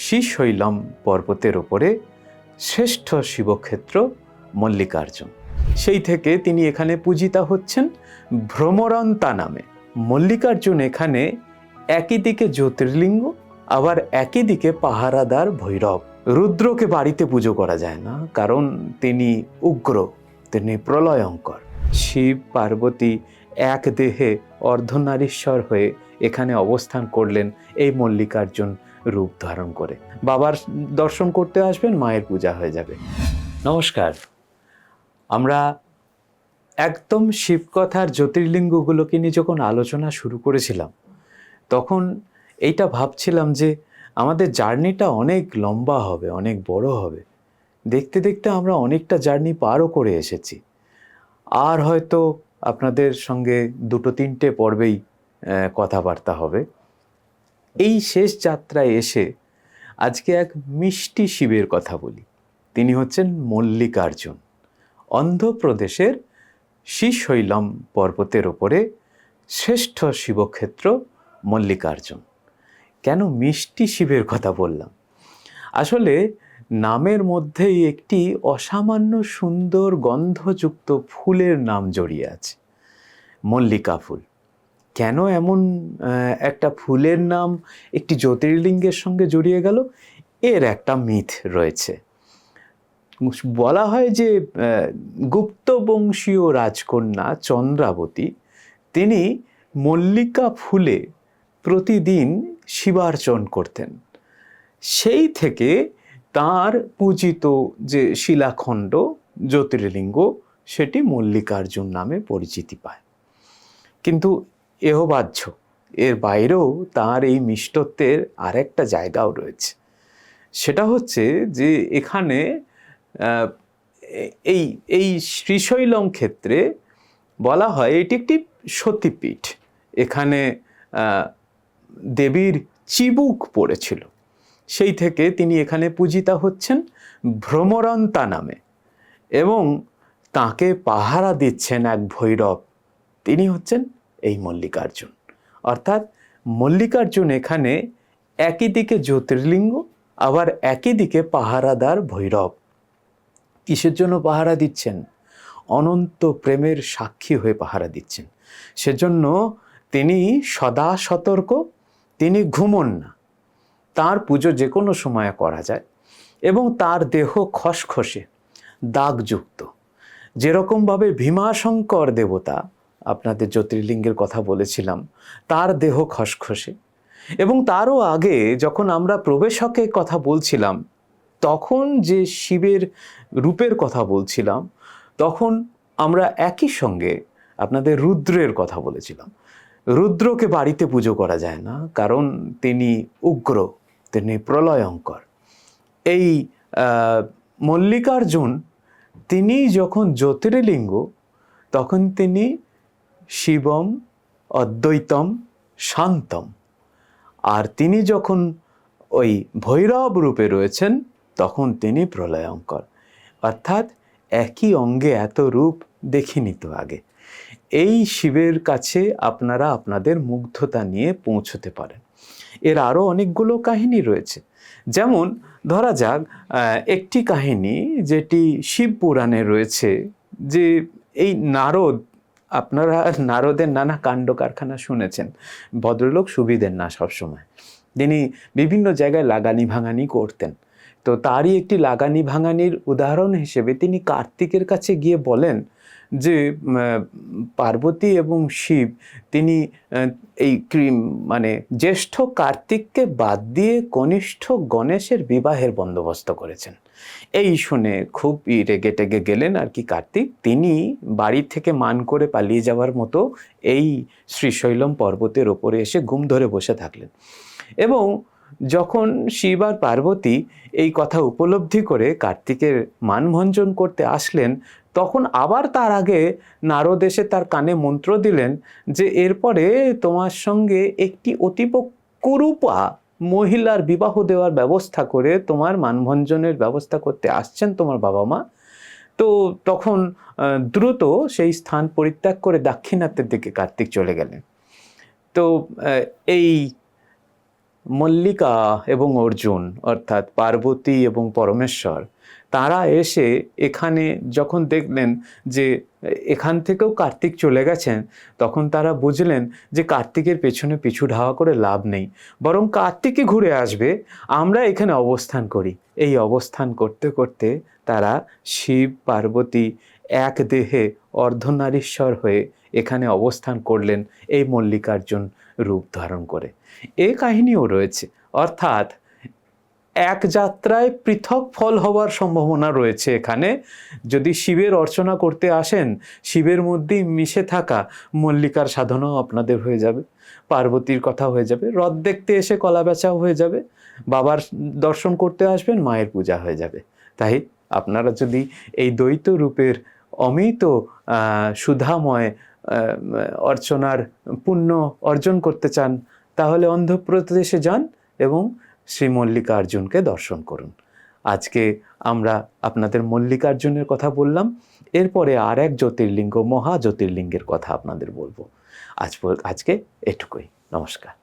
শ্রীশৈলম পর্বতের ওপরে শ্রেষ্ঠ শিবক্ষেত্র মল্লিকার্জুন। সেই থেকে তিনি এখানে পূজিতা হচ্ছেন ভ্রমরন্তা নামে। মল্লিকার্জুন এখানে একই দিকে জ্যোতির্লিঙ্গ, আবার একই দিকে পাহারাদার ভৈরব। রুদ্রকে বাড়িতে পুজো করা যায় না, কারণ তিনি উগ্র, তিনি প্রলয়ঙ্কর। শিব পার্বতী এক দেহে অর্ধনারীশ্বর হয়ে এখানে অবস্থান করলেন এই মল্লিকার্জুন রূপ ধারণ করে। বাবার দর্শন করতে আসবেন, মায়ের পূজা হয়ে যাবে। নমস্কার। আমরা একদম শিবকথার জ্যোতির্লিঙ্গগুলোকে নিয়ে যখন আলোচনা শুরু করেছিলাম, তখন এইটা ভাবছিলাম যে আমাদের জার্নিটা অনেক লম্বা হবে, অনেক বড় হবে। দেখতে দেখতে আমরা অনেকটা জার্নি পারও করে এসেছি। আর হয়তো আপনাদের সঙ্গে 2-3টে পর্বেই কথাবার্তা হবে। এই শেষ যাত্রায় এসে আজকে এক মিষ্টি শিবের কথা বলি। তিনি হচ্ছেন মল্লিকার্জুন। অন্ধ্রপ্রদেশের শ্রীশৈলম পর্বতের ওপরে শ্রেষ্ঠ শিবক্ষেত্র মল্লিকার্জুন। কেন মিষ্টি শিবের কথা বললাম? আসলে নামের মধ্যেই একটি অসামান্য সুন্দর গন্ধযুক্ত ফুলের নাম জড়িয়ে আছে, মল্লিকা ফুল। কেন এমন একটা ফুলের নাম একটি জ্যোতির্লিঙ্গের সঙ্গে জড়িয়ে গেল, এর একটা মিথ রয়েছে। বলা হয় যে গুপ্ত বংশীয় রাজকন্যা চন্দ্রাবতী, তিনি মল্লিকা ফুলে প্রতিদিন শিবার্চন করতেন। সেই থেকে তার পূজিত যে শিলাখণ্ড জ্যোতির্লিঙ্গ, সেটি মল্লিকার্জুন নামে পরিচিতি পায়। কিন্তু এও বাহ্য, এর বাইরেও তার এই মিষ্টত্বের আরেকটা জায়গাও রয়েছে। সেটা হচ্ছে যে এখানে এই শ্রীশৈলম ক্ষেত্রে বলা হয় এটি একটি সতীপীঠ। এখানে দেবীর চিবুক পড়েছিল। সেই থেকে তিনি এখানে পূজিতা হচ্ছেন ভ্রমরন্তা নামে, এবং তাকে পাহারা দিচ্ছেন এক ভৈরব। তিনি হচ্ছেন এই মল্লিকার্জুন। অর্থাৎ মল্লিকার্জুন এখানে একই দিকে জ্যোতির্লিঙ্গ, আবার একই দিকে পাহারাদার ভৈরব। কিসের জন্য পাহারা দিচ্ছেন? অনন্ত প্রেমের সাক্ষী হয়ে পাহারা দিচ্ছেন। সেজন্য তিনি সদা সতর্ক, তিনি ঘুমন না। তার পুজো যে কোনো সময়ে করা যায়, এবং তার দেহ খসখসে, দাগযুক্ত। যেরকমভাবে ভীমাশঙ্কর দেবতা, আপনাদের জ্যোতির্লিঙ্গের কথা বলেছিলাম, তার দেহ খসখসে। এবং তারও আগে যখন আমরা প্রবেশকের কথা বলছিলাম, তখন যে শিবের রূপের কথা বলছিলাম, তখন আমরা একই সঙ্গে আপনাদের রুদ্রের কথা বলেছিলাম। রুদ্রকে বাড়িতে পুজো করা যায় না, কারণ তিনি উগ্র, তিনি প্রলয়ঙ্কর। এই মল্লিকার্জুন, তিনি যখন জ্যোতির্লিঙ্গ, তখন তিনি শিবম অদ্বৈতম শান্তম। আর তিনি যখন ওই ভৈরব রূপে রয়েছেন, তখন তিনি প্রলয়ঙ্কর। অর্থাৎ একই অঙ্গে এত রূপ দেখিনি তো আগে। এই শিবের কাছে আপনারা আপনাদের মুগ্ধতা নিয়ে পৌঁছতে পারেন। এর আরও অনেকগুলো কাহিনী রয়েছে। যেমন ধরা যাক একটি কাহিনী যেটি শিব পুরাণে রয়েছে, যে এই নারদ, আপনারা নারদের নানা কাণ্ড কারখানা শুনেছেন। ভদ্রলোক সুবিধেন না সবসময়, তিনি বিভিন্ন জায়গায় লাগানি ভাঙানি করতেন। তো তারই একটি লাগানি ভাঙানির উদাহরণ হিসেবে তিনি কার্তিকের কাছে গিয়ে বলেন যে পার্বতী এবং শিব, তিনি এই মানে জ্যেষ্ঠ কার্তিককে বাদ দিয়ে কনিষ্ঠ গণেশের বিবাহের বন্দোবস্ত করেছেন। এই শুনে খুব রেগে টেগে গেলেন আর কি কার্তিক। তিনি বাড়ি থেকে মান করে পালিয়ে যাওয়ার মতো এই শ্রীশৈলম পর্বতের ওপরে এসে ঘুম ধরে বসে থাকলেন। এবং যখন শিব আর পার্বতী এই কথা উপলব্ধি করে কার্তিকের মানভঞ্জন করতে আসলেন, তখন আবার তার আগে নারদ এসে তার কানে মন্ত্র দিলেন যে এরপরে তোমার সঙ্গে একটি অতীব কুরূপা মহিলার বিবাহ দেওয়ার ব্যবস্থা করে তোমার মানভঞ্জনের ব্যবস্থা করতে আসছেন তোমার বাবা মা। তো তখন দ্রুত সেই স্থান পরিত্যাগ করে দাক্ষিণাত্যের দিকে কার্তিক চলে গেলেন। তো এই মল্লিকা এবং অর্জুন অর্থাৎ পার্বতী এবং পরমেশ্বর তারা এসে এখানে যখন দেখলেন যে এখান থেকেও কার্তিক চলে গেছেন, তখন তারা বুঝলেন যে কার্তিকের পেছনে পিছু ঢাওয়া করে লাভ নেই, বরং কার্তিকই ঘুরে আসবে, আমরা এখানে অবস্থান করি। এই অবস্থান করতে করতে তারা শিব পার্বতী এক দেহে অর্ধনারীশ্বর হয়ে এখানে অবস্থান করলেন এই মল্লিকার্জুন রূপ ধারণ করে। এই কাহিনীও রয়েছে, অর্থাৎ এক যাত্রায় পৃথক ফল হওয়ার সম্ভাবনা রয়েছে এখানে। যদি শিবের অর্চনা করতে আসেন, শিবের মধ্যেই মিশে থাকা মল্লিকার সাধনাও আপনাদের হয়ে যাবে, পার্বতীর কথা হয়ে যাবে, রথ দেখতে এসে কলা বেচাও হয়ে যাবে, বাবার দর্শন করতে আসবেন, মায়ের পূজা হয়ে যাবে। তাই আপনারা যদি এই দ্বৈত রূপের অমিত সুধাময় অর্চনার পুণ্য অর্জন করতে চান, তাহলে অন্ধ্রপ্রদেশে যান এবং শ্রী মল্লিকার্জুনকে দর্শন করুন। আজকে আমরা আপনাদের মল্লিকার্জুনের কথা বললাম, এরপরে আর এক জ্যোতির্লিঙ্গ, মহা জ্যোতির্লিঙ্গের কথা আপনাদের বলবো। আজকে এটুকুই। নমস্কার।